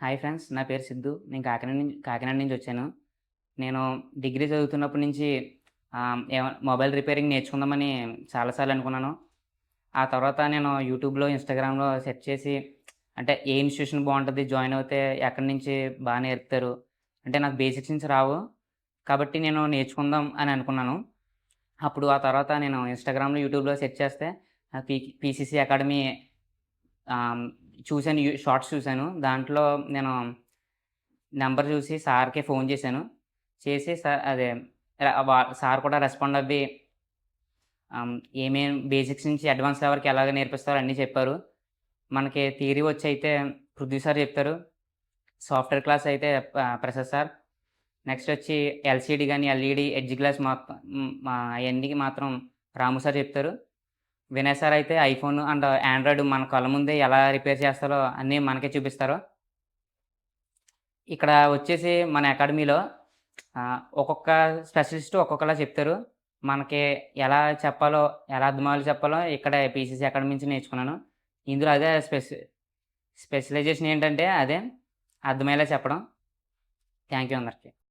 Hi friends. నా పేరు సిద్ధు. నేను కాకినాడ నుంచి వచ్చాను. నేను డిగ్రీ చదువుతున్నప్పటి నుంచి మొబైల్ రిపేరింగ్ నేర్చుకుందామని చాలా సార్లు అనుకున్నాను. ఆ తర్వాత నేను యూట్యూబ్‌లో, ఇన్‌స్టాగ్రామ్‌లో సెర్చ్ చేసి అంటే ఏ ఇన్‌స్టిట్యూషన్ బావుంటది, జాయిన్ అవుతే ఎక్కడి నుంచి నేర్పుతారు. అంటే నాకు బేసిక్స్ నుంచి రావు. కాబట్టి నేను నేర్చుకుందాం అని అనుకున్నాను. అప్పుడు ఆ తర్వాత నేను ఇన్‌స్టాగ్రామ్‌లో, యూట్యూబ్‌లో సెర్చ్ చేస్తే పీసీసీ అకాడమీ చూసాను. షార్ట్స్ చూసాను. దాంట్లో నేను నంబర్ చూసి సార్‌కి ఫోను చేశాను. చేసి అదే సార్ కూడా రెస్పాండ్ అవ్వి ఏమేం బేసిక్స్ నుంచి అడ్వాన్స్ వరకు ఎలాగ నేర్పిస్తారో అన్నీ చెప్పారు. మనకి థియరీ వచ్చైతే పృథ్వీ సార్ చెప్తారు. సాఫ్ట్‌వేర్ క్లాస్ అయితే ప్రసాద్ సార్. నెక్స్ట్ వచ్చి ఎల్‌సీడీ గాని, ఎల్‌ఈడీ, ఎడ్జ్ గ్లాస్ మొత్తం అయన్నీ మాత్రం రాము సార్ చెప్తారు. వినయ్ సార్ అయితే ఐఫోన్ అండ్ ఆండ్రాయిడ్ మన కళ్ళ ముందే ఎలా రిపేర్ చేస్తారో అన్నీ మనకే చూపిస్తారు. ఇక్కడ వచ్చేసి మన అకాడమీలో ఒక్కొక్క స్పెషలిస్ట్ ఒక్కొక్కలా చెప్తారు. మనకి ఎలా చెప్పాలో, ఎలా అర్థమయ్యేలా చెప్పాలో ఇక్కడ పీసీసీ అకాడమీ నుంచి నేర్చుకున్నాను. ఇందులో అదే స్పెషలైజేషన్ ఏంటంటే అదే అర్థమయ్యేలా చెప్పడం. థాంక్ యూ అందరికి.